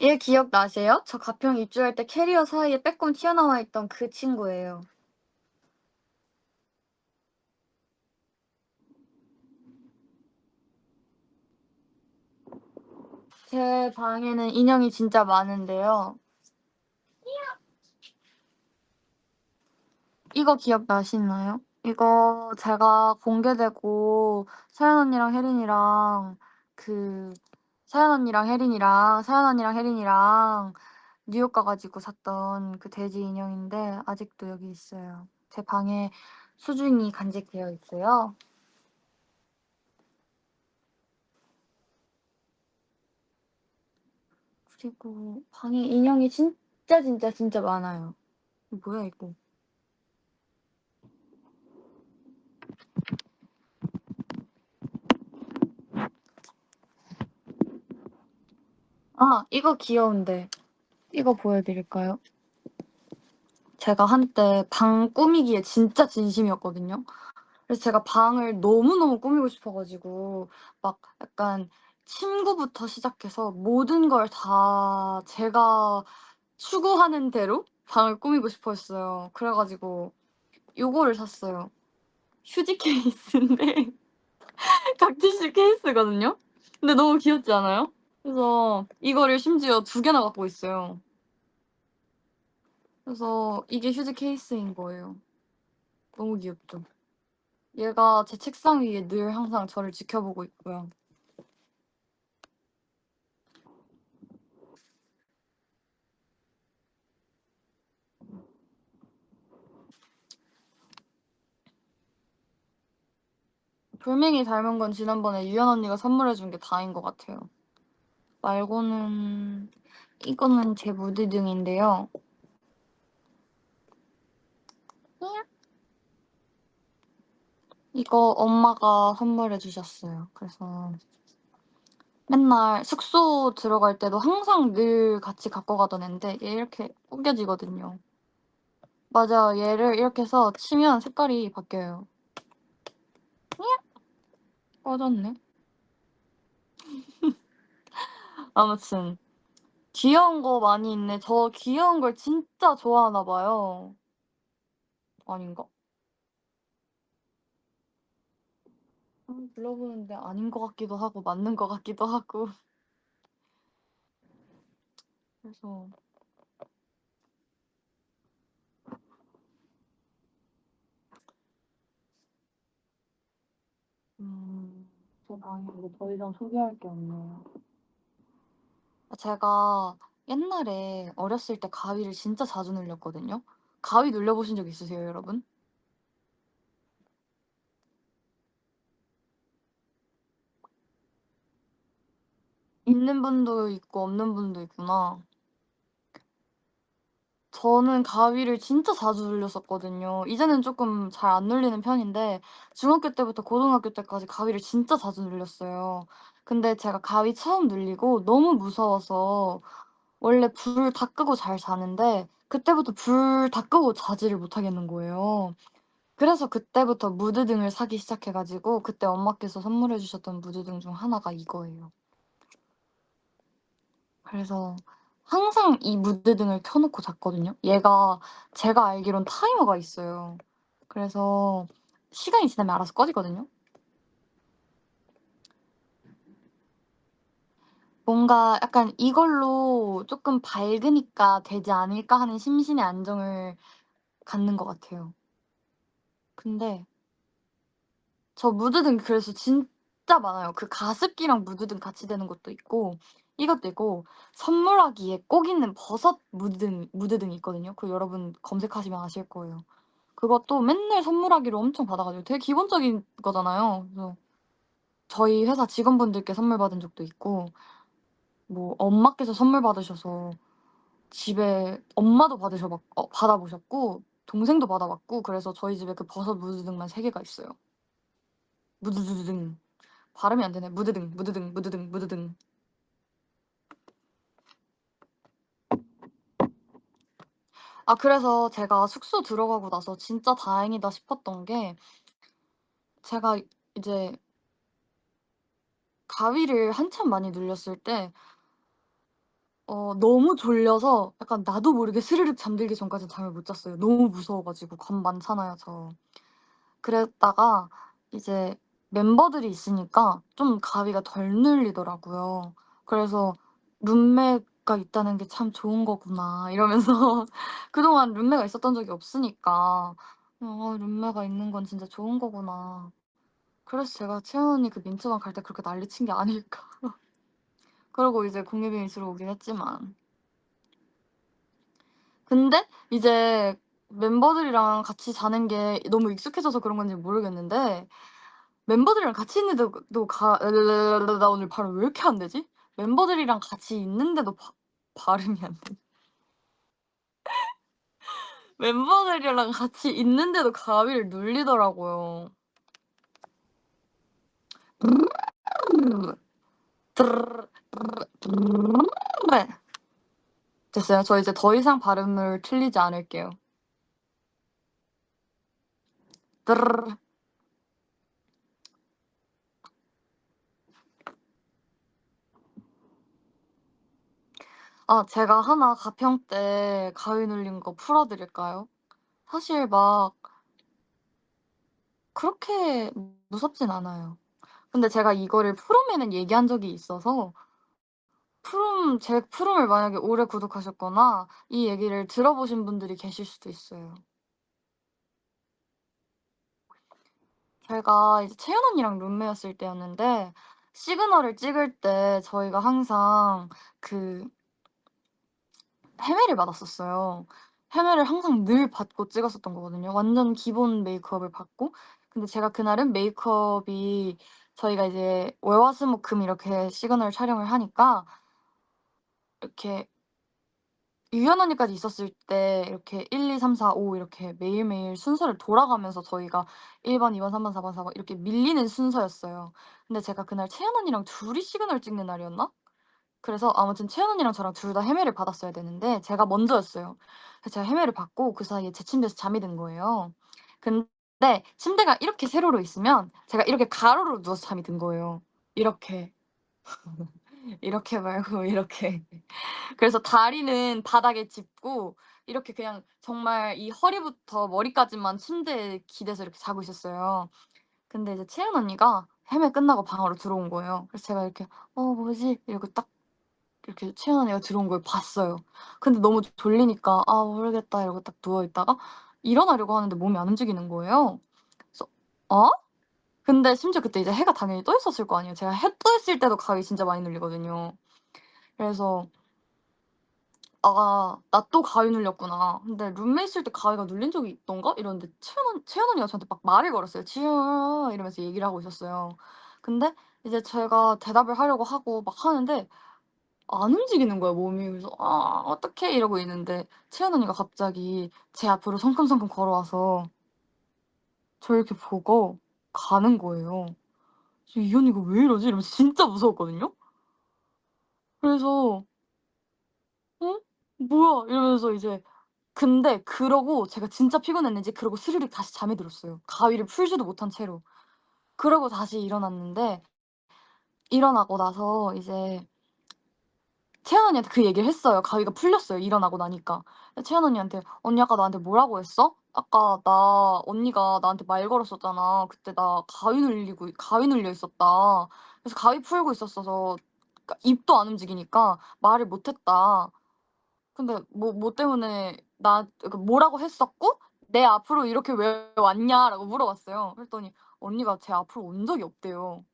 얘 기억나세요? 저 가평 입주할 때 캐리어 사이에 빼꼼 튀어나와 있던 그 친구예요. 제 방에는 인형이 진짜 많은데요. 이거 기억나시나요? 이거 제가 공개되고 서연 언니랑 혜린이랑 그 서연 언니랑 혜린이랑 서연 언니랑 혜린이랑 뉴욕 가 가지고 샀던 그 돼지 인형인데 아직도 여기 있어요. 제 방에 소중히 간직되어 있고요. 그리고 방에 인형이 진짜 많아요. 뭐야 이거. 아 이거 귀여운데. 이거 보여드릴까요? 제가 한때 방 꾸미기에 진짜 진심이었거든요. 그래서 제가 방을 너무너무 꾸미고 싶어 가지고 막 약간 침구부터 시작해서 모든 걸 다 제가 추구하는 대로 방을 꾸미고 싶어 했어요. 그래 가지고 요거를 샀어요. 휴지 케이스인데 각티슈 케이스거든요. 근데 너무 귀엽지 않아요? 그래서 이거를 심지어 2개나 갖고 있어요. 그래서 이게 휴지 케이스인 거예요. 너무 귀엽죠? 얘가 제 책상 위에 늘 항상 저를 지켜보고 있고요. 돌멩이 닮은 건 지난번에 유연 언니가 선물해 준 게 다인 것 같아요. 말고는 이거는 제 무드등인데요. 이거 엄마가 선물해 주셨어요. 그래서 맨날 숙소 들어갈 때도 항상 늘 같이 갖고 가던 앤데 얘 이렇게 구겨지거든요. 맞아요. 얘를 이렇게 해서 치면 색깔이 바뀌어요. 꺼졌네. 아무튼 귀여운 거 많이 있네. 저 귀여운 걸 진짜 좋아하나 봐요. 아닌가? 둘러보는데 아닌 것 같기도 하고 맞는 것 같기도 하고 그래서 제 방에 이제 더 이상 소개할 게 없네요. 제가 옛날에 어렸을 때 가위를 진짜 자주 눌렸거든요. 가위 눌려 보신 적 있으세요, 여러분? 있는 분도 있고 없는 분도 있구나. 저는 가위를 진짜 자주 눌렸었거든요. 이제는 쪼끔 잘 안 눌리는 편인데 중학교 때부터 고등학교 때까지 가위를 진짜 자주 눌렸어요. 근데 제가 가위 처음 눌리고 너무 무서워서 원래 불 다 끄고 잘 자는데 그때부터 불 다 끄고 자지를 못하겠는 거예요. 그래서 그때부터 무드등을 사기 시작해 가지고 그때 엄마께서 선물해 주셨던 무드등 중 하나가 이거예요. 그래서 항상 이 무드등을 켜 놓고 잤거든요. 얘가 제가 알기론 타이머가 있어요. 그래서 시간이 지나면 알아서 꺼지거든요. 뭔가 약간 '이걸로 쪼끔 밝으니까 되지 않을까.' 하는 심신의 안정을 갖는 것 같아요. 근데 저 무드등 그래서 진짜 많아요. 그 가습기랑 무드등 같이 되는 것도 있고 이것도 있고 선물하기에 꼭 있는 버섯 무드등이 있거든요. 그거 여러분 검색하시면 아실 거예요. 그것도 맨날 선물하기로 엄청 받아 가지고 되게 기본적인 거잖아요. 그래서 저희 회사 직원분들께 선물 받은 적도 있고 뭐 엄마께서 선물 받으셔서 집에 엄마도 받아 보셨고 동생도 받아 봤고 그래서 저희 집에 그 버섯 무드등만 3 개가 있어요. 무드드드등. 발음이 안 되네. 무드등, 무드등, 무드등, 무드등. 아 그래서 제가 숙소 들어가고 나서 진짜 다행이다 싶었던 게 제가 이제 가위를 한참 많이 눌렸을 때 너무 졸려서 약간 나도 모르게 스르륵 잠들기 전까지 잠을 못 잤어요. 너무 무서워 가지고 겁 많잖아요 저. 그랬다가 이제 멤버들이 있으니까 좀 가위가 덜 눌리더라고요. 그래서 '룸메가 있다는 게 참 좋은 거구나.' 이러면서 그동안 룸메가 있었던 적이 없으니까 '룸메가 있는 건 진짜 좋은 거구나.' 그래서 제가 채연 언니 그 민트방 갈 때 그렇게 난리 친 게 아닐까. 그러고 이제 국립이미스로 오긴 했지만. 근데 이제 멤버들이랑 같이 자는 게 너무 익숙해져서 그런 건지 모르겠는데 멤버들이랑 같이 있는데도 나 오늘 발음 왜 이렇게 안 되지? 멤버들이랑 같이 있는데도 발음이 안 돼. 멤버들이랑 같이 있는데도 가위를 눌리더라고요. 네. 됐어요. 저 이제 더 이상 발음을 틀리지 않을게요. 제가 하나 가평 때 가위 눌린 거 풀어 드릴까요? 사실 막 그렇게 무섭진 않아요. 근데 제가 이거를 프롬에는 얘기한 적이 있어서 제 프롬을 만약에 오래 구독하셨거나 이 얘기를 들어보신 분들이 계실 수도 있어요. 제가 이제 채연 언니랑 룸메였을 때였는데 시그널을 찍을 때 저희가 항상 그 헤매를 받았었어요. 헤매를 항상 늘 받고 찍었었던 거거든요. 완전 기본 메이크업을 받고. 근데 제가 그날은 메이크업이 저희가 이제 월, 화, 수, 목, 금 이렇게 시그널 촬영을 하니까 이렇게 유연 언니까지 있었을 때 이렇게 1, 2, 3, 4, 5 이렇게 매일매일 순서를 돌아가면서 저희가 1 번, 2 번, 3 번, 4 번, 4번 이렇게 밀리는 순서였어요. 근데 제가 그날 채연 언니랑 둘이 시그널 찍는 날이었나? 그래서 아무튼 채연 언니랑 저랑 둘 다 헤매를 받았어야 되는데 제가 먼저였어요. 그래서 제가 헤매를 받고 그 사이에 제 침대에서 잠이 든 거예요. 근데 침대가 이렇게 세로로 있으면 제가 이렇게 가로로 누워서 잠이 든 거예요. 이렇게. 이렇게 말고 이렇게. 그래서 다리는 바닥에 짚고 이렇게 그냥 정말 이 허리부터 머리까지만 침대에 기대서 이렇게 자고 있었어요. 근데 이제 채연 언니가 헤매 끝나고 방으로 들어온 거예요. 그래서 제가 이렇게 뭐지?' 이러고 딱 이렇게 채연 언니가 들어온 걸 봤어요. 근데 너무 졸리니까 '아 모르겠다.' 이러고 딱 누워 있다가 일어나려고 하는데 몸이 안 움직이는 거예요. 그래서 '어?' 근데 심지어 그때 이제 해가 당연히 떠 있었을 거 아니에요. 제가 해 떠 있을 때도 가위 진짜 많이 눌리거든요. 그래서 '아 나 또 가위 눌렸구나. 근데 룸메 있을 때 가위가 눌린 적이 있던가?' 이러는데 채연 언니가 저한테 막 말을 걸었어요. "지우야." 이러면서 얘기를 하고 있었어요. 근데 이제 제가 대답을 하려고 하고 막 하는데 안 움직이는 거야 몸이. 그래서 '아 어떡해.' 이러고 있는데 채연 언니가 갑자기 제 앞으로 성큼성큼 걸어와서 저를 이렇게 보고 가는 거예요. 그래서 '이 언니가 왜 이러지?' 이러면서 진짜 무서웠거든요. 그래서 '어? 뭐야?' 이러면서 이제 근데 그러고 제가 진짜 피곤했는지 그러고 스르륵 다시 잠이 들었어요, 가위를 풀지도 못한 채로. 그러고 다시 일어났는데 일어나고 나서 이제 채연 언니한테 그 얘기를 했어요. 가위가 풀렸어요, 일어나고 나니까. 근데 채연 언니한테 "언니 아까 나한테 뭐라고 했어? 아까 나 언니가 나한테 말 걸었었잖아. 그때 나 가위 눌려 있었다. 그래서 가위 풀고 있었어서 그러니까 입도 안 움직이니까 말을 못 했다. 근데 뭐 때문에 그러니까 뭐라고 했었고 "내 앞으로 이렇게 왜 왔냐?"라고 물어봤어요. 그랬더니 언니가 제 앞으로 온 적이 없대요.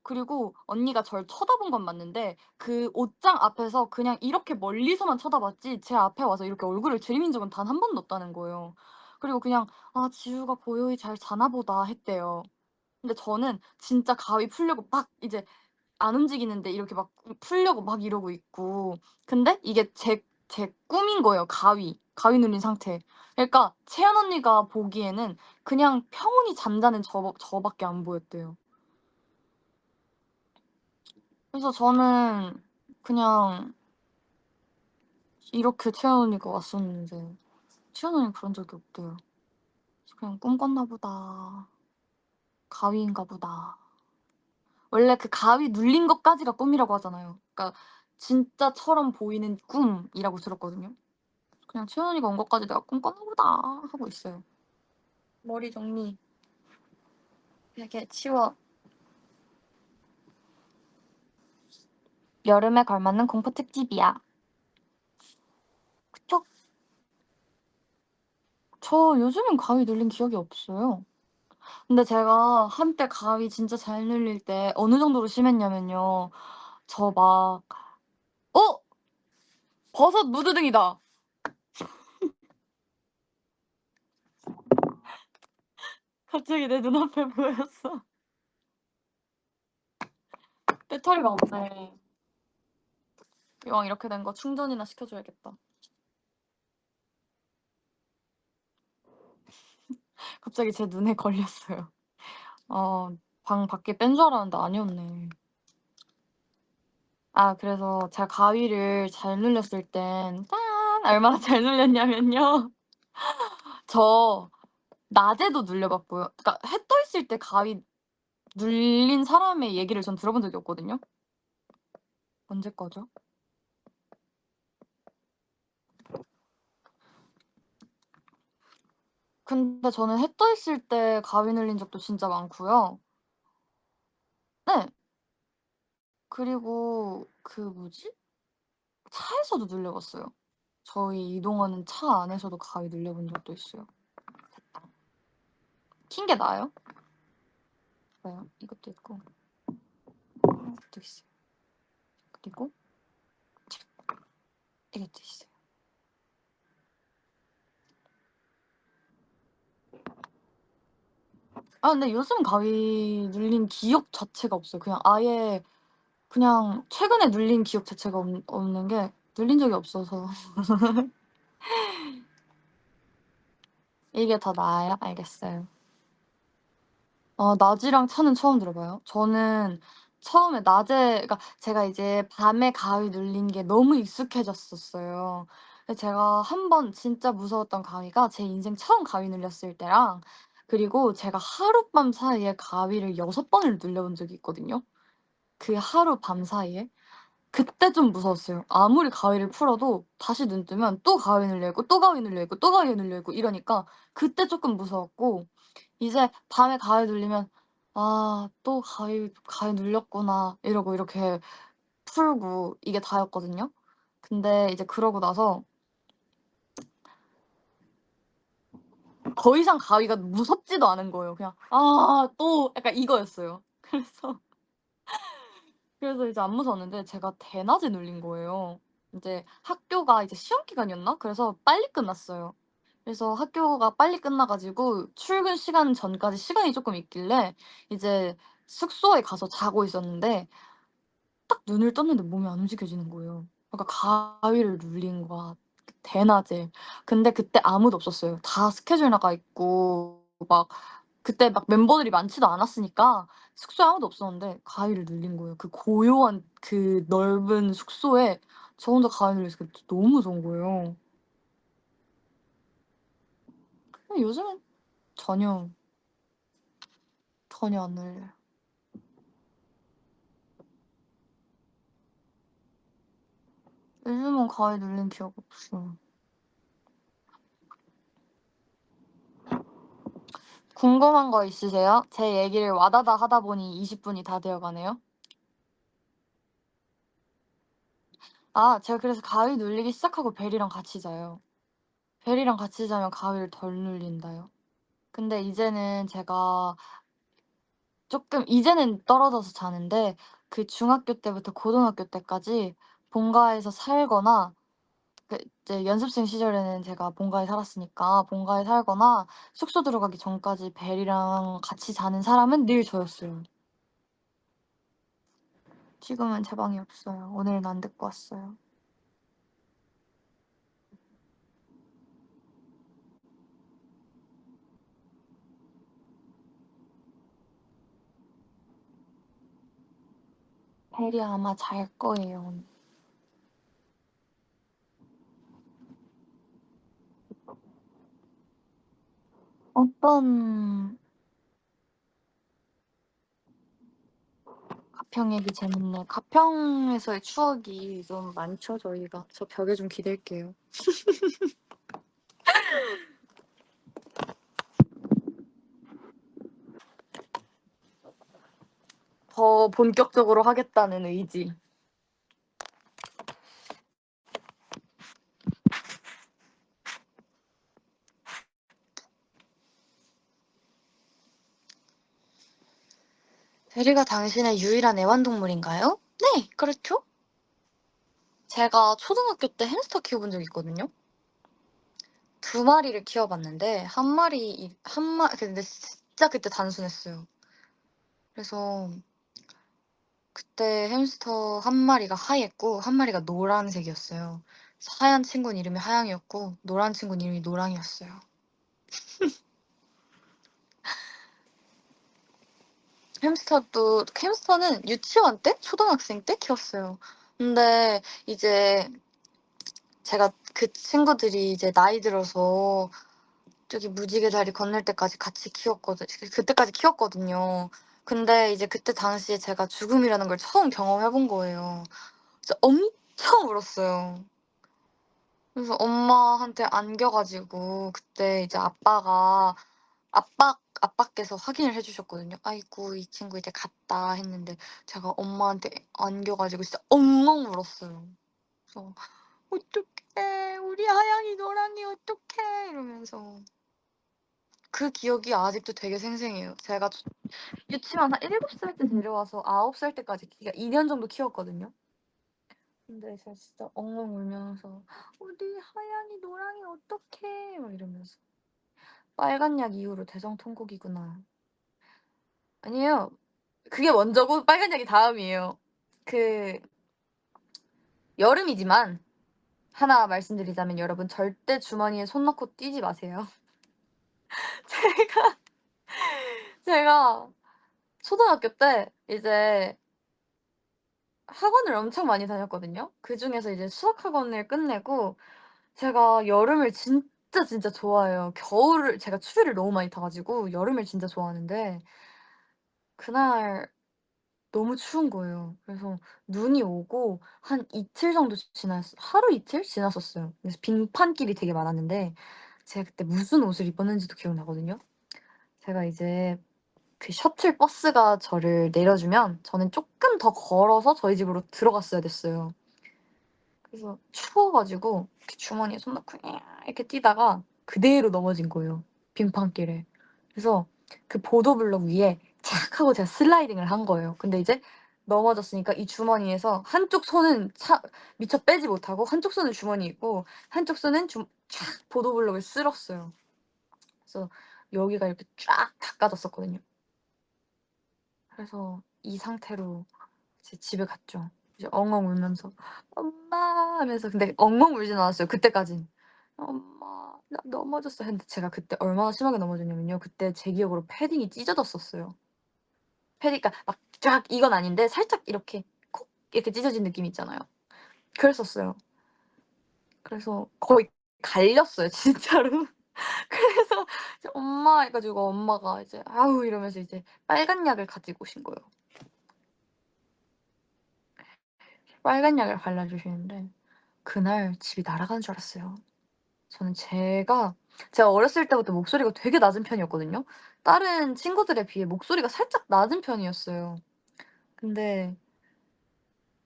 그리고 언니가 절 쳐다본 건 맞는데 그 옷장 앞에서 그냥 이렇게 멀리서만 쳐다봤지 제 앞에 와서 이렇게 얼굴을 들이민 적은 단 한 번도 없다는 거예요. 그리고 그냥 '아 지우가 고요히 잘 자나 보다.' 했대요. 근데 저는 진짜 가위 풀려고 막 이제 안 움직이는데 이렇게 막 풀려고 막 이러고 있고 근데 이게 제 꿈인 거예요, 가위 눌린 상태. 그러니까 채연 언니가 보기에는 그냥 평온히 잠자는 저밖에 안 보였대요. 그래서 저는 그냥 이렇게 채연 언니가 왔었는데 채연 언니는 그런 적이 없대요. 그래서 그냥 '꿈 꿨나 보다. 가위인가 보다.' 원래 그 가위 눌린 것까지가 꿈이라고 하잖아요. 그러니까 진짜처럼 보이는 꿈이라고 들었거든요. 그냥 채원이가 온 것까지 '내가 꿈 꿨나 보다.' 하고 있어요. 머리 정리. 베개 치워. 여름에 걸맞는 공포 특집이야. 그쵸? 저 요즘엔 가위 눌린 기억이 없어요. 근데 제가 한때 가위 진짜 잘 눌릴 때 어느 정도로 심했냐면요. 저 막 어! 버섯 무드등이다. 갑자기 내 눈앞에 보였어. 배터리가 없네. 이왕 이렇게 된 거 충전이나 시켜 줘야겠다. 갑자기 제 눈에 걸렸어요. 방 밖에 뺀 줄 알았는데 아니었네. 그래서 제가 가위를 잘 눌렸을 땐 짠 얼마나 잘 눌렸냐면요. 저 낮에도 눌려 봤고요. 그러니까 해 떠 있을 때 가위 눌린 사람의 얘기를 전 들어본 적이 없거든요. 언제 거죠? 근데 저는 해 떠 있을 때 가위 눌린 적도 진짜 많고요. 네. 그리고 그 뭐지? 차에서도 눌려 봤어요. 저희 이동하는 차 안에서도 가위 눌려 본 적도 있어요. 됐다. 킨 게 나아요? 봐요. 이것도 있고 이것도 있어요. 그리고 이것도 있어요. 근데 요즘 가위 눌린 기억 자체가 없어요. 그냥 아예 그냥 최근에 눌린 기억 자체가 없는 게 눌린 적이 없어서. 이게 더 나아요? 알겠어요. 낮이랑 차는 처음 들어봐요. 저는 처음에 낮에 그러니까 제가 이제 밤에 가위 눌린 게 너무 익숙해졌었어요. 근데 제가 한 번 진짜 무서웠던 가위가 제 인생 처음 가위 눌렸을 때랑 그리고 제가 하룻밤 사이에 가위를 6 번을 눌려 본 적이 있거든요. 그 하룻밤 사이에. 그때 좀 무서웠어요. 아무리 가위를 풀어도 다시 눈 뜨면 또 가위 눌려 있고 또 가위 눌려 있고 또 가위 눌려 있고 이러니까 그때 쪼끔 무서웠고 이제 밤에 가위 눌리면 '아 또 가위 눌렸구나.' 이러고 이렇게 풀고 이게 다였거든요. 근데 이제 그러고 나서 더 이상 가위가 무섭지도 않은 거예요. 그냥 '아 또' 약간 이거였어요. 그래서 이제 안 무서웠는데 제가 대낮에 눌린 거예요. 인제 학교가 이제 시험 기간이었나? 그래서 빨리 끝났어요. 그래서 학교가 빨리 끝나 가지고 출근 시간 전까지 시간이 쪼끔 있길래 이제 숙소에 가서 자고 있었는데 딱 눈을 떴는데 몸이 안 움직여지는 거예요. 그러니까 가위를 눌린 거야 대낮에. 근데 그때 아무도 없었어요. 다 스케줄 나가 있고 막 그때 막 멤버들이 많지도 않았으니까 숙소에 아무도 없었는데 가위를 눌린 거예요. 그 고요한 그 넓은 숙소에 저 혼자 가위 눌려서 그때 너무 무서운 거예요. 근데 요즘은 전혀, 전혀 안 눌려요. 요즘은 가위 눌린 기억 없어요. 궁금한 거 있으세요? 제 얘기를 와다다 하다 보니 20 분이 다 되어 가네요. 제가 그래서 가위 눌리기 시작하고 벨이랑 같이 자요. 벨이랑 같이 자면 가위를 덜 눌린다요. 근데 이제는 제가 쪼끔 이제는 떨어져서 자는데 그 중학교 때부터 고등학교 때까지 본가에서 살거나 그 이제 연습생 시절에는 제가 본가에 살았으니까 본가에 살거나 숙소 들어가기 전까지 벨이랑 같이 자는 사람은 늘 저였어요. 지금은 제 방에 없어요. 오늘은 안 듣고 왔어요. 벨이 아마 잘 거예요. 어떤 가평 얘기 재밌네. 가평에서의 추억이 좀 많죠, 저희가. 저 벽에 좀 기댈게요. 더 본격적으로 하겠다는 의지. 대리가 당신의 유일한 애완동물인가요? 네, 그렇죠. 제가 초등학교 때 햄스터 키워본 적이 있거든요. 두 마리를 키워봤는데 한 마리 근데 진짜 그때 단순했어요. 그래서 그때 햄스터 한 마리가 하얘고 한 마리가 노란색이었어요. 그래서 하얀 친구는 이름이 하양이었고 노란 친구는 이름이 노랑이었어요. 햄스터는 유치원 때? 초등학생 때 키웠어요. 근데 이제 제가 그 친구들이 이제 나이 들어서 저기 무지개 다리 건널 때까지 같이 그때까지 키웠거든요. 근데 이제 그때 당시에 제가 죽음이라는 걸 처음 경험해 본 거예요. 진짜 엄청 울었어요. 그래서 엄마한테 안겨 가지고 그때 이제 아빠께서 확인을 해 주셨거든요. "아이고 이 친구 이제 갔다." 했는데 제가 엄마한테 안겨 가지고 진짜 엉엉 울었어요. 그래서 "어떡해. 우리 하양이 노랑이 어떡해." 이러면서. 그 기억이 아직도 되게 생생해요. 제가 유치원 한 7살 때 데려와서 9살 때까지 그러니까 2년 정도 키웠거든요. 근데 제가 진짜 엉엉 울면서 "우리 하양이 노랑이 어떡해." 막 이러면서. 빨간 약 이후로 대성통곡이구나. 아니에요. 그게 먼저고 빨간 약이 다음이에요. 그 여름이지만 하나 말씀드리자면 여러분 절대 주머니에 손 넣고 뛰지 마세요. 제가 제가 초등학교 때 이제 학원을 엄청 많이 다녔거든요. 그중에서 이제 수학 학원을 끝내고 제가 여름을 진짜 좋아해요. 겨울을 제가 추위를 너무 많이 타 가지고 여름을 진짜 좋아하는데 그날 너무 추운 거예요. 그래서 눈이 오고 한 이틀 정도 하루 이틀 지났었어요. 그래서 빙판길이 되게 많았는데 제가 그때 무슨 옷을 입었는지도 기억나거든요. 제가 이제 그 셔틀 버스가 저를 내려주면 저는 쪼끔 더 걸어서 저희 집으로 들어갔어야 됐어요. 그래서 추워 가지고 이렇게 주머니에 손 넣고 이렇게 뛰다가 그대로 넘어진 거예요, 빙판길에. 그래서 그 보도블록 위에 착 하고 제가 슬라이딩을 한 거예요. 근데 이제 넘어졌으니까 이 주머니에서 한쪽 손은 미처 빼지 못하고 한쪽 손은 주머니에 있고 한쪽 손은 촥 보도블록을 쓸었어요. 그래서 여기가 이렇게 쫙 닦아졌었거든요. 그래서 이 상태로 이제 집에 갔죠. 이제 엉엉 울면서 "엄마." 하면서 근데 엉엉 울진 않았어요 그때까진. "엄마 나 넘어졌어." 했는데 제가 그때 얼마나 심하게 넘어졌냐면요. 그때 제 기억으로 패딩이 찢어졌었어요. 그러니까 막 쫙 이건 아닌데 살짝 이렇게 콕 이렇게 찢어진 느낌 있잖아요. 그랬었어요. 그래서 거의 갈렸어요 진짜로. 그래서 이제 "엄마." 해 가지고 엄마가 이제 "아우." 이러면서 이제 빨간 약을 가지고 오신 거예요. 빨간 약을 발라 주시는데 그날 집이 날아가는 줄 알았어요. 저는 제가 어렸을 때부터 목소리가 되게 낮은 편이었거든요. 다른 친구들에 비해 목소리가 살짝 낮은 편이었어요. 근데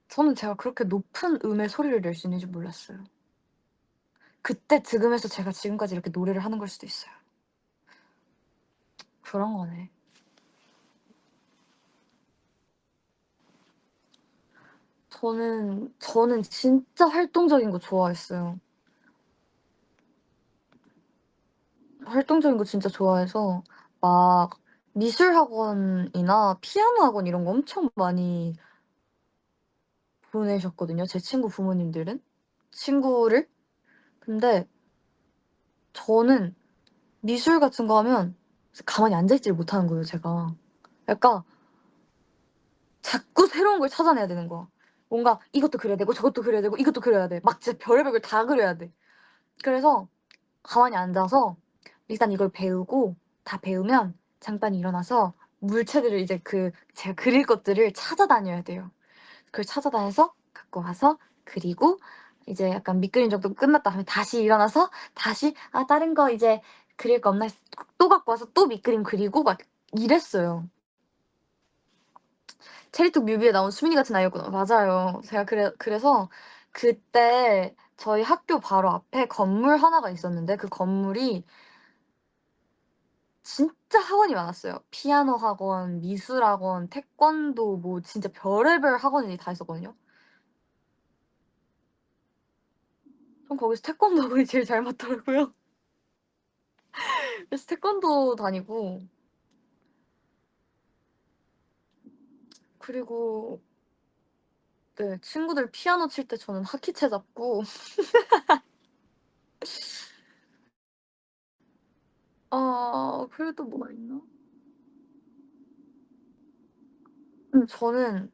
저는 제가 그렇게 높은 음의 소리를 낼 수 있는 줄 몰랐어요. 그때 즈음해서 제가 지금까지 이렇게 노래를 하는 걸 수도 있어요. 그런 거네. 저는 진짜 활동적인 거 좋아했어요. 활동적인 거 진짜 좋아해서 막 미술 학원이나 피아노 학원 이런 거 엄청 많이 보내셨거든요, 제 친구 부모님들은. 친구를. 근데 저는 미술 같은 거 하면 가만히 앉아 있지를 못하는 거예요, 제가. 약간 자꾸 새로운 걸 찾아내야 되는 거야. 뭔가 이것도 그려야 되고 저것도 그려야 되고 이것도 그려야 돼. 막 진짜 별의별 걸 다 그려야 돼. 그래서 가만히 앉아서 일단 이걸 배우고 다 배우면 잠깐 일어나서 물체들을 이제 제가 그릴 것들을 찾아다녀야 돼요. 그걸 찾아다녀서 갖고 와서 그리고 이제 약간 밑그림 정도 끝났다 하면 다시 일어나서 다시 '아 다른 거 이제 그릴 거 없나.' 해서 또 갖고 와서 또 밑그림 그리고 막 이랬어요. 체리톡 뮤비에 나온 수민이 같은 아이였구나. 맞아요. 제가 그래서 그때 저희 학교 바로 앞에 건물 하나가 있었는데 그 건물이 진짜 학원이 많았어요. 피아노 학원, 미술 학원, 태권도 뭐 진짜 별의별 학원이 다 있었거든요. 전 거기서 태권도 학원이 제일 잘 맞더라고요. 그래서 태권도 다니고 그리고 네 친구들 피아노 칠 때 저는 하키채 잡고 그리고 또 뭐가 있나? 저는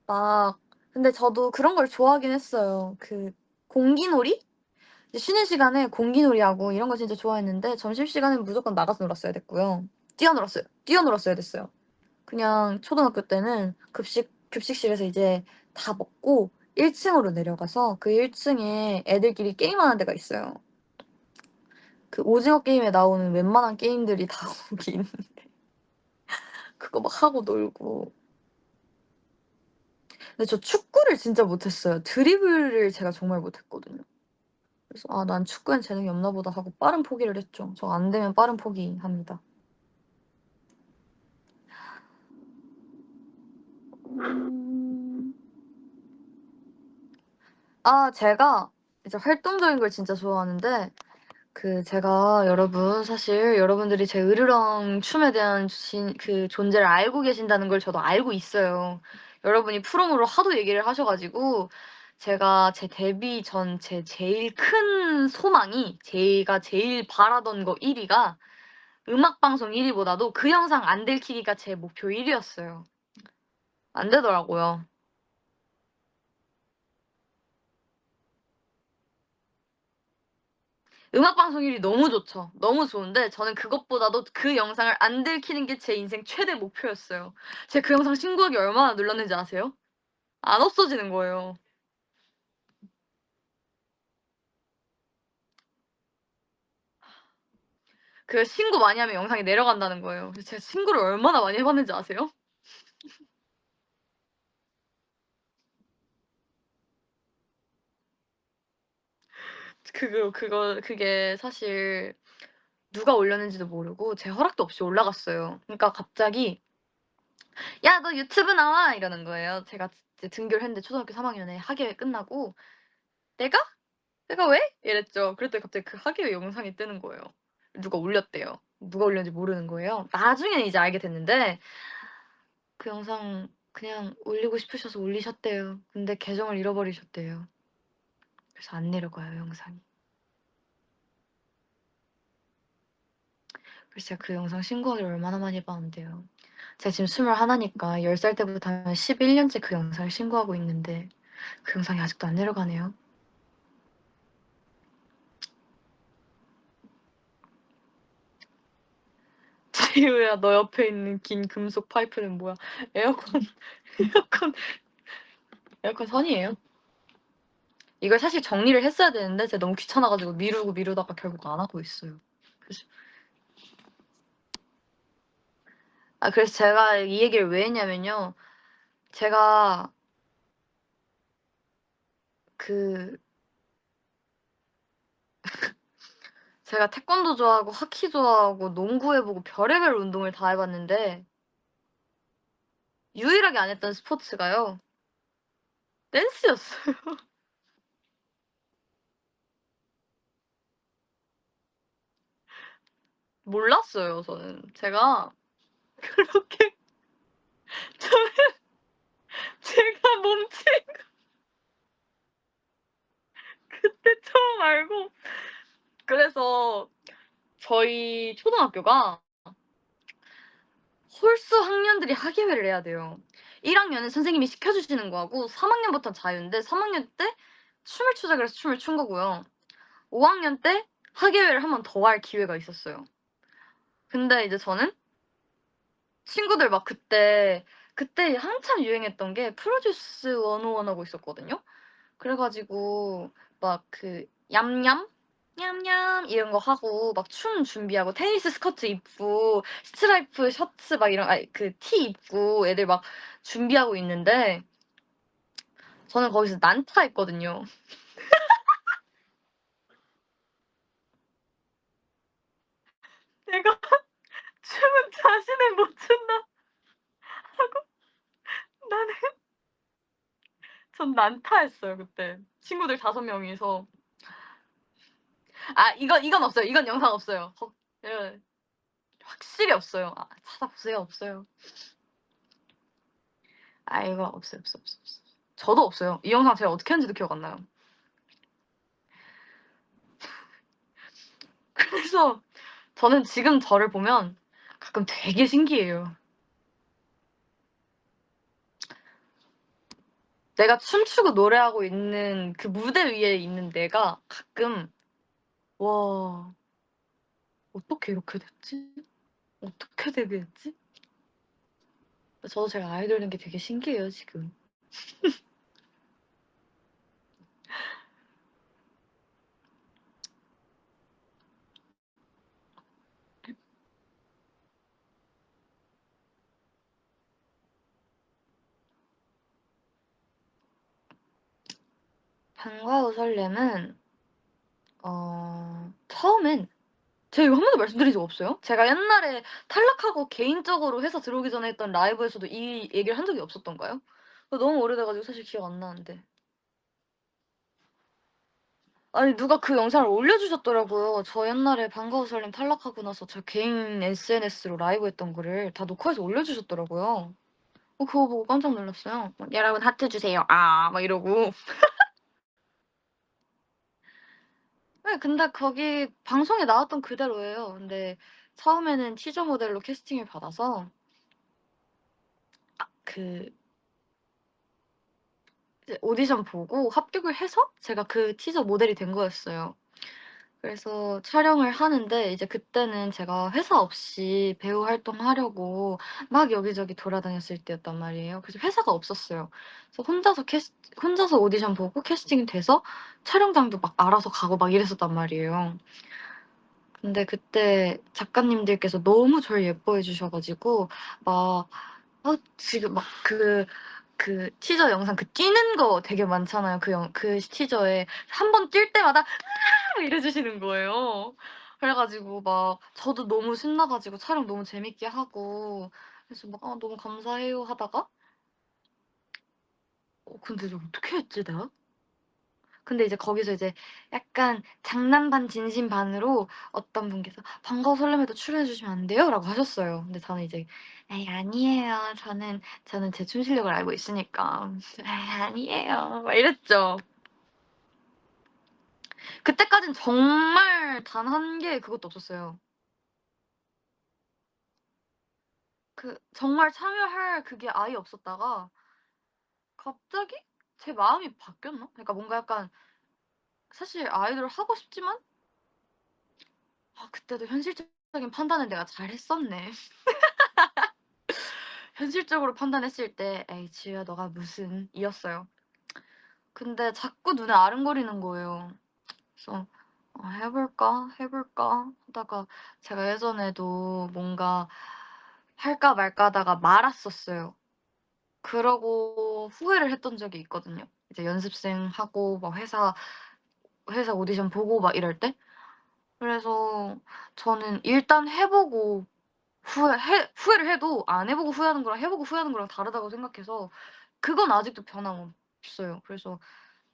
막 근데 저도 그런 걸 좋아하긴 했어요. 공기놀이? 이제 쉬는 시간에 공기놀이하고 이런 거 진짜 좋아했는데 점심시간에는 무조건 나가서 놀았어야 됐고요. 뛰어놀았어야 됐어요. 그냥 초등학교 때는 급식실에서 이제 다 먹고 1 층으로 내려가서 그 1 층에 애들끼리 게임하는 데가 있어요. 그 오징어 게임에 나오는 웬만한 게임들이 다 거기 있는데 그거 막 하고 놀고. 근데 저 축구를 진짜 못했어요. 드리블을 제가 정말 못했거든요. 그래서 '아 난 축구엔 재능이 없나 보다.' 하고 빠른 포기를 했죠. 저 안 되면 빠른 포기합니다. 음. 제가 이제 활동적인 걸 진짜 좋아하는데 제가 여러분 사실 여러분들이 제 으르렁 춤에 대한 존재를 알고 계신다는 걸 저도 알고 있어요. 여러분이 프롬으로 하도 얘기를 하셔 가지고 제가 제 데뷔 전 제일 큰 소망이 제가 제일 바라던 거 1 위가 음악 방송 1 위보다도 그 영상 안 들키기가 제 목표 1 위였어요. 안 되더라고요. 음악 방송 1위 너무 좋죠. 너무 좋은데 저는 그것보다도 그 영상을 안 들키는 게 제 인생 최대 목표였어요. 제가 그 영상 신고하기 얼마나 눌렀는지 아세요? 안 없어지는 거예요. 신고 많이 하면 영상이 내려간다는 거예요. 그래서 제가 신고를 얼마나 많이 해 봤는지 아세요? 그게 사실 누가 올렸는지도 모르고 제 허락도 없이 올라갔어요. 그러니까 갑자기 "야 너 유튜브 나와." 이러는 거예요. 제가 이제 등교를 했는데 초등학교 3 학년에 학예회 끝나고 "내가? 내가 왜?" 이랬죠. 그랬더니 갑자기 그 학예회 영상이 뜨는 거예요. 누가 올렸대요. 누가 올렸는지 모르는 거예요. 나중에 이제 알게 됐는데 그 영상 그냥 올리고 싶으셔서 올리셨대요. 근데 계정을 잃어버리셨대요. 그래서 안 내려가요, 영상이. 그래서 제가 그 영상 신고하기를 얼마나 많이 해 봤는데요. 제가 지금 21 니까 10살 때부터 한 11 년째 그 영상을 신고하고 있는데 그 영상이 아직도 안 내려가네요. 지우야 너 옆에 있는 긴 금속 파이프는 뭐야? 에어컨 에어컨 에어컨 선이에요. 이걸 사실 정리를 했어야 되는데 제가 너무 귀찮아 가지고 미루고 미루다가 결국 안 하고 있어요. 그래서 그래서 제가 이 얘기를 왜 했냐면요. 제가 그 제가 태권도 좋아하고 하키 좋아하고 농구 해 보고 별의별 운동을 다 해 봤는데 유일하게 안 했던 스포츠가요. 댄스였어요. 몰랐어요 저는. 그렇게 저는 제가 몸치 그때 처음 알고 그래서 저희 초등학교가 홀수 학년들이 학예회를 해야 돼요. 1 학년은 선생님이 시켜 주시는 거하고 3 학년부터는 자유인데 3 학년 때 춤을 추자 그래서 춤을 춘 거고요. 5 학년 때 학예회를 한 번 더 할 기회가 있었어요. 근데 이제 저는 친구들 막 그때 한참 유행했던 게 프로듀스 101 하고 있었거든요. 그래 가지고 막 그 얌얌 냠냠 이런 거 하고 막 춤 준비하고 테니스 스커트 입고 스트라이프 셔츠 막 이런 아니 그 티 입고 애들 막 준비하고 있는데 저는 거기서 난타했거든요. 내가 춤은 자신을 못 춘다 하고 나는 전 난타했어요 그때. 친구들 5명이서. 아 이건 없어요. 이건 영상 없어요. 예. 확실히 없어요. 아 찾아보세요. 없어요. 아 이거 없어요, 없어, 없어, 없어. 저도 없어요. 이 영상 제가 어떻게 했는지도 기억 안 나요. 그래서 저는 지금 저를 보면 가끔 되게 신기해요. 내가 춤추고 노래하고 있는 그 무대 위에 있는 내가 가끔 '와 어떻게 이렇게 됐지? 어떻게 데뷔했지?' 저도 제가 아이돌인 게 되게 신기해요 지금. 방과 후 설렘은 처음엔 제가 이거 한 번도 말씀드린 적 없어요? 제가 옛날에 탈락하고 개인적으로 회사 들어오기 전에 했던 라이브에서도 이 얘기를 한 적이 없었던가요? 너무 오래돼 가지고 사실 기억 안 나는데. 아니 누가 그 영상을 올려주셨더라고요. 저 옛날에 방과 후 설렘 탈락하고 나서 저 개인 SNS로 라이브 했던 거를 다 녹화해서 올려주셨더라고요. 그거 보고 깜짝 놀랐어요. 막 "여러분 하트 주세요. 아." 막 이러고. 네 근데 거기 방송에 나왔던 그대로예요. 근데 처음에는 티저 모델로 캐스팅을 받아서 그 이제 오디션 보고 합격을 해서 제가 그 티저 모델이 된 거였어요. 그래서 촬영을 하는데 이제 그때는 제가 회사 없이 배우 활동하려고 막 여기저기 돌아다녔을 때였단 말이에요. 그래서 회사가 없었어요. 그래서 혼자서 오디션 보고 캐스팅이 돼서 촬영장도 막 알아서 가고 막 이랬었단 말이에요. 근데 그때 작가님들께서 너무 저를 예뻐해 주셔 가지고 막 지금 막 티저 영상 뛰는 거 되게 많잖아요. 그 티저에 한 번 뛸 때마다 "아!" 이래 주시는 거예요. 그래 가지고 막 저도 너무 신나 가지고 촬영 너무 재밌게 하고 그래서 막 "아 너무 감사해요." 하다가 근데 이제 어떻게 했지 내가? 근데 이제 거기서 이제 약간 장난 반 진심 반으로 어떤 분께서 "반가워 설렘에도 출연해 주시면 안 돼요?"라고 하셨어요. 근데 저는 이제 "에이 아니에요. 저는 제 춤 실력을 알고 있으니까." "에이 아니에요." 막 이랬죠. 그때까진 정말 단 한 개의 그것도 없었어요. 정말 참여할 그게 아예 없었다가 갑자기 제 마음이 바뀌었나? 그러니까 뭔가 약간 사실 아이돌을 하고 싶지만 그때도 현실적인 판단을 내가 잘했었네. 현실적으로 판단했을 때 '에이 지우야 너가 무슨' 이었어요. 근데 자꾸 눈에 아른거리는 거예요. 그래서 '해 볼까? 해 볼까?' 하다가 제가 예전에도 뭔가 할까 말까 하다가 말았었어요. 그러고 후회를 했던 적이 있거든요. 이제 연습생하고 막 회사 오디션 보고 막 이럴 때. 그래서 저는 일단 해 보고 후회를 해도 안 해 보고 후회하는 거랑 해 보고 후회하는 거랑 다르다고 생각해서 그건 아직도 변함없어요. 그래서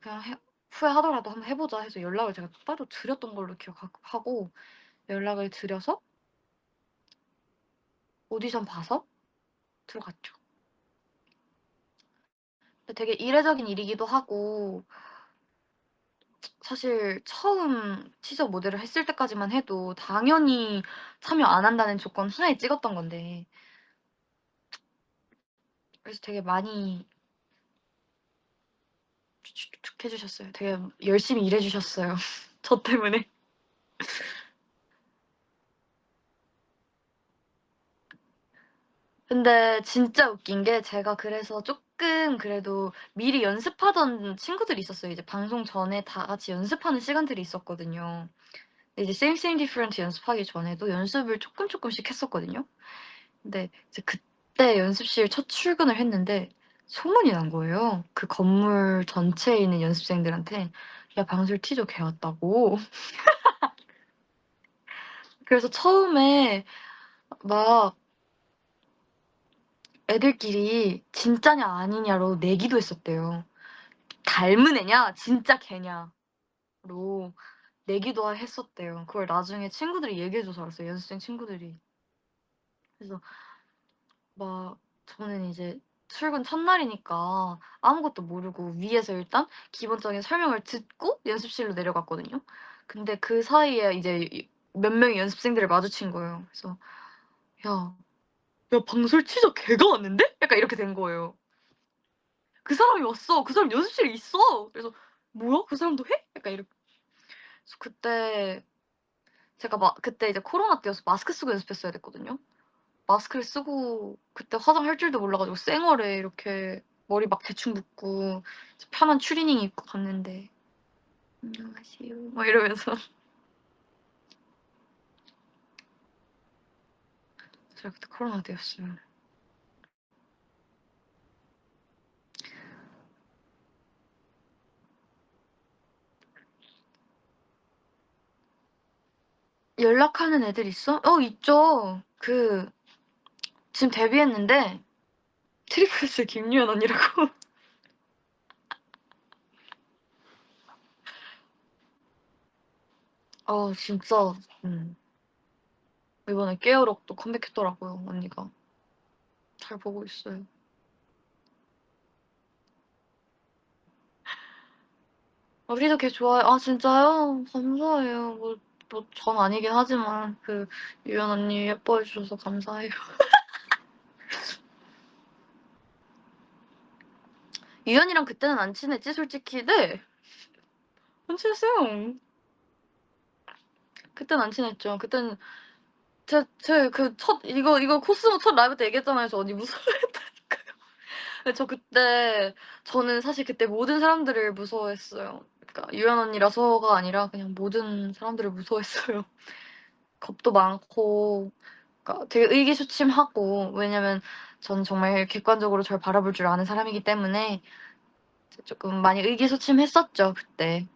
그냥 후회하더라도 "한번 해 보자." 해서 연락을 제가 따로 드렸던 걸로 하고 연락을 드려서 오디션 봐서 들어갔죠. 근데 되게 이례적인 일이기도 하고 사실 처음 티저 모델을 했을 때까지만 해도 당연히 참여 안 한다는 조건 하에 찍었던 건데 그래서 되게 많이 축축해 주셨어요. 되게 열심히 일해 주셨어요. 저 때문에. 근데 진짜 웃긴 게 제가 그래서 쪼끔 그래도 미리 연습하던 친구들이 있었어요. 이제 방송 전에 다 같이 연습하는 시간들이 있었거든요. 근데 이제 Same Same Different 연습하기 전에도 연습을 쪼끔씩 했었거든요. 근데 이제 그때 연습실 첫 출근을 했는데 소문이 난 거예요. 그 건물 전체에 있는 연습생들한테 "야 방술 티저 개 왔다."고. 그래서 처음에 막 애들끼리 진짜냐 아니냐로 내기도 했었대요. 닮은 애냐 진짜 걔냐로 내기도 했었대요. 그걸 나중에 친구들이 얘기해 줘서 알았어요, 연습생 친구들이. 그래서 막 저는 이제 출근 첫날이니까 아무것도 모르고 위에서 일단 기본적인 설명을 듣고 연습실로 내려갔거든요. 근데 그 사이에 이제 몇 명의 연습생들을 마주친 거예요. 그래서 "야, 야 방솔 티저 걔가 왔는데?" 약간 이렇게 된 거예요. "그 사람이 왔어. 그 사람 연습실에 있어." 그래서 "뭐야? 그 사람도 해?" 약간 이렇게. 그래서 그때 제가 그때 이제 코로나 때여서 마스크 쓰고 연습했어야 됐거든요. 마스크를 쓰고 그때 화장할 줄도 몰라 가지고 쌩얼에 이렇게 머리 막 대충 묶고 편한 추리닝 입고 갔는데 "안녕하세요." 막 이러면서 제가 그때 코로나 때였어요. 연락하는 애들 있어? 있죠. 지금 데뷔했는데 트리플스 김유연 언니라고. 진짜 음 이번에 깨어록도 컴백했더라고요, 언니가. 잘 보고 있어요. 우리도 걔 좋아해요. 아 진짜요? 감사해요. 전 아니긴 하지만 유연 언니 예뻐해 주셔서 감사해요. 유연이랑 그때는 안 친했지 솔직히. 네. 안 친했어요. 그땐 안 친했죠. 그때는 제 이거 코스모 첫 라이브 때 얘기했잖아요. 저 언니 무서워했다니까요. 근데 저는 사실 그때 모든 사람들을 무서워했어요. 그러니까 유연 언니라서가 아니라 그냥 모든 사람들을 무서워했어요. 겁도 많고 그러니까 되게 의기소침하고 왜냐면 저는 정말 객관적으로 절 바라볼 줄 아는 사람이기 때문에 쪼끔 많이 의기소침했었죠 그때.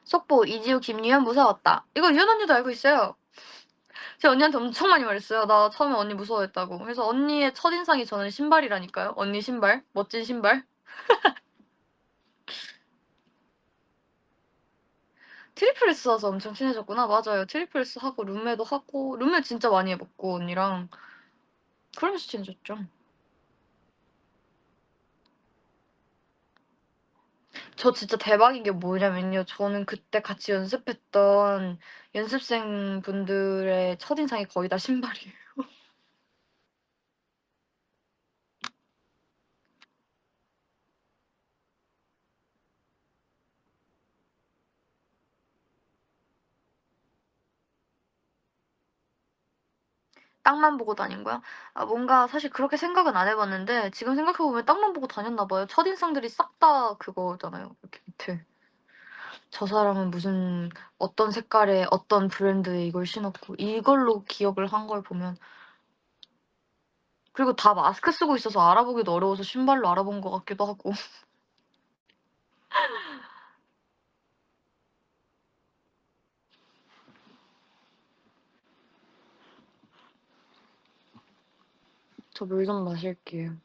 속보 이지우 김유연 무서웠다. 이거 유연 언니도 알고 있어요. 제가 언니한테 엄청 많이 말했어요. 나 처음에 언니 무서워했다고. 그래서 언니의 첫인상이 저는 신발이라니까요. 언니 신발. 멋진 신발. 트리플 S 와서 엄청 친해졌구나. 맞아요. 트리플 S 하고 룸메도 하고 룸메 진짜 많이 해 봤고 언니랑. 그러면서 친해졌죠. 저 진짜 대박인 게 뭐냐면요. 저는 그때 같이 연습했던 연습생분들의 첫인상이 거의 다 신발이에요. 땅만 보고 다닌 거야? 뭔가 사실 그렇게 생각은 안 해 봤는데 지금 생각해 보면 땅만 보고 다녔나 봐요. 첫인상들이 싹 다 그거잖아요. 이렇게 밑에. 저 사람은 무슨 어떤 색깔의 어떤 브랜드의 이걸 신었고 이걸로 기억을 한 걸 보면 그리고 다 마스크 쓰고 있어서 알아보기도 어려워서 신발로 알아본 것 같기도 하고. 저 물 좀 마실게요.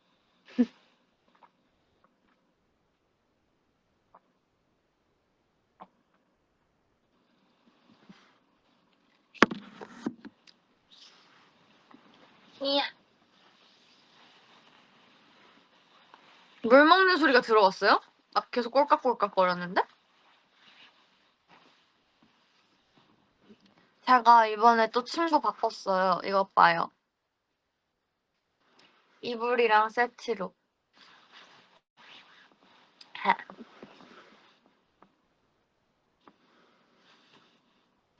이야. 물 먹는 소리가 들어왔어요? 나 계속 꼴깍꼴깍거렸는데? 제가 이번에 또 친구 바꿨어요. 이것 봐요. 이불이랑 세트로.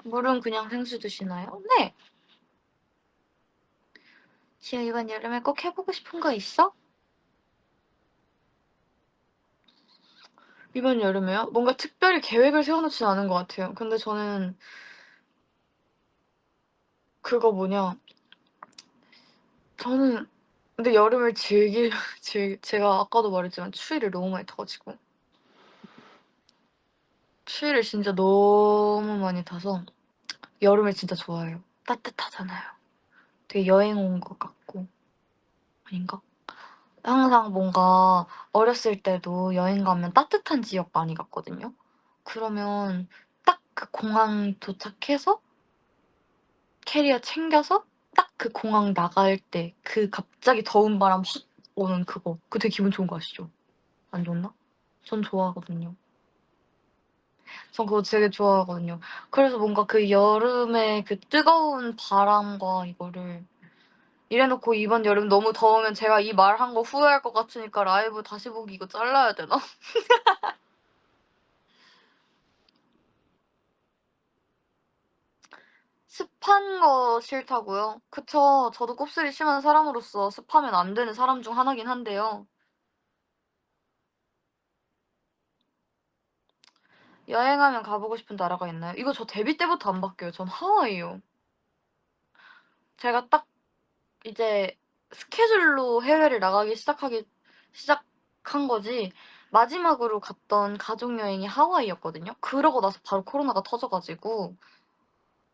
물은 그냥 생수 드시나요? 네. 지효 이번 여름에 꼭 해 보고 싶은 거 있어? 이번 여름에요? 뭔가 특별히 계획을 세워 놓진 않은 것 같아요. 근데 저는 그거 뭐냐 저는 근데 여름을 즐길 제가 아까도 말했지만 추위를 너무 많이 타 가지고 추위를 진짜 너무 많이 타서 여름을 진짜 좋아해요. 따뜻하잖아요. 되게 여행 온 것 같고 아닌가? 항상 뭔가 어렸을 때도 여행 가면 따뜻한 지역 많이 갔거든요. 그러면 딱 그 공항 도착해서 캐리어 챙겨서 딱 그 공항 나갈 때 그 갑자기 더운 바람 확 오는 그거. 그거 되게 기분 좋은 거 아시죠? 안 좋나? 전 좋아하거든요. 전 그거 되게 좋아하거든요. 그래서 뭔가 그 여름의 그 뜨거운 바람과 이거를 이래 놓고 이번 여름 너무 더우면 제가 이 말한 거 후회할 것 같으니까 라이브 다시 보기 이거 잘라야 되나? 습한 거 싫다고요? 그쵸. 저도 곱슬이 심한 사람으로서 습하면 안 되는 사람 중 하나긴 한데요. 여행하면 가 보고 싶은 나라가 있나요? 이거 저 데뷔 때부터 안 바뀌어요. 전 하와이요. 제가 딱 이제 스케줄로 해외를 나가기 시작한 거지 마지막으로 갔던 가족 여행이 하와이였거든요. 그러고 나서 바로 코로나가 터져 가지고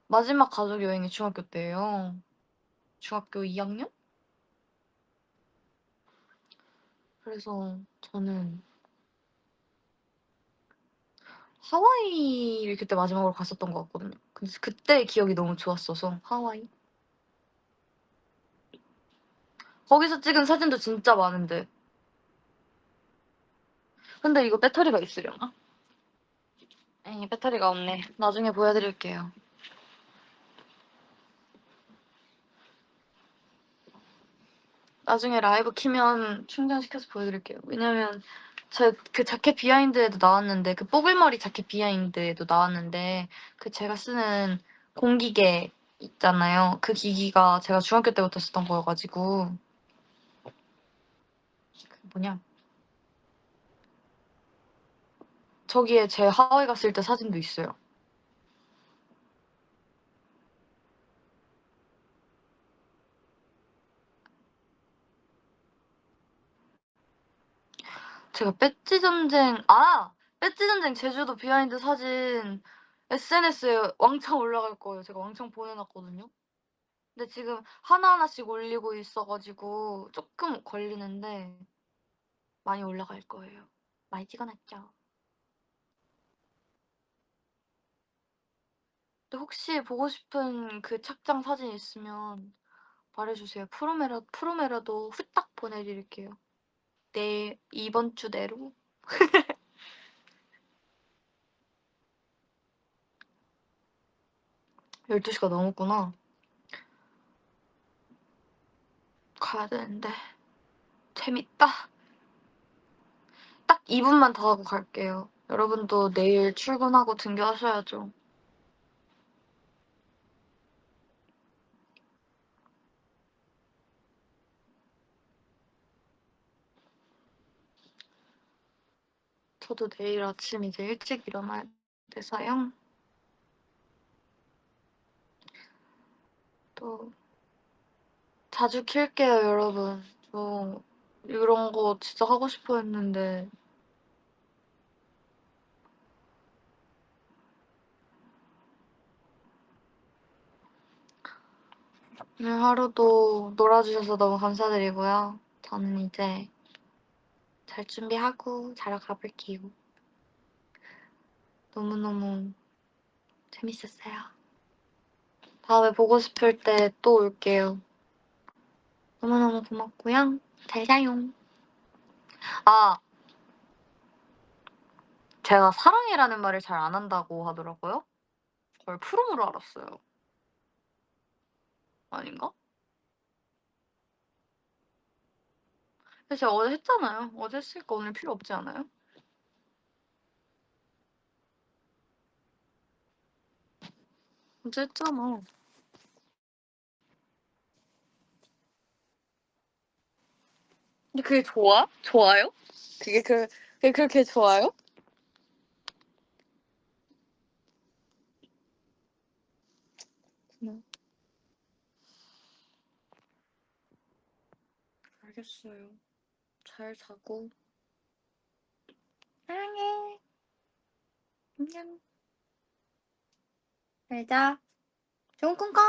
마지막 가족 여행이 중학교 때예요. 중학교 2 학년? 그래서 저는 하와이를 그때 마지막으로 갔었던 것 같거든요. 그래서 그때 기억이 너무 좋았어서 하와이. 거기서 찍은 사진도 진짜 많은데. 근데 이거 배터리가 있으려나? 에이 배터리가 없네. 나중에 보여드릴게요. 나중에 라이브 켜면 충전시켜서 보여드릴게요. 왜냐면 제 그 자켓 비하인드에도 나왔는데 그 뽀글머리 자켓 비하인드에도 나왔는데 그 제가 쓰는 공기계 있잖아요. 그 기기가 제가 중학교 때부터 쓰던 거여 가지고 그 뭐냐 저기에 제 하와이 갔을 때 사진도 있어요. 제가 배지 전쟁 배지 전쟁 제주도 비하인드 사진 SNS에 왕창 올라갈 거예요. 제가 왕창 보내 놨거든요. 근데 지금 하나하나씩 올리고 있어 가지고 쪼끔 걸리는데 많이 올라갈 거예요. 많이 찍어 놨죠. 근데 혹시 보고 싶은 그 착장 사진 있으면 말해 주세요. 프롬에라도 후딱 보내 드릴게요. 내일 이번 주 내로. 12 시가 넘었구나. 가야 되는데. 재밌다. 딱 2 분만 더 하고 갈게요. 여러분도 내일 출근하고 등교하셔야죠. 저도 내일 아침 이제 일찍 일어나야 돼서요. 또 자주 킬게요, 여러분. 저 이런 거 진짜 하고 싶어 했는데 오늘 하루도 놀아주셔서 너무 감사드리고요. 저는 이제 잘 준비하고 자러 가 볼게요. 너무너무 재밌었어요. 다음에 보고 싶을 때 또 올게요. 너무너무 고맙고요. 잘 자요. 아 제가 사랑해라는 말을 잘 안 한다고 하더라고요. 그걸 프롬으로 알았어요. 아닌가? 근데 제가 어제 했잖아요. 어제 했으니까 오늘 필요 없지 않아요? 어제 했잖아. 근데 그게 좋아? 좋아요? 그게 그렇게 좋아요? 네. 알겠어요. 잘 자고. 사랑해. 안녕. 잘 자. 좋은 꿈 꿔.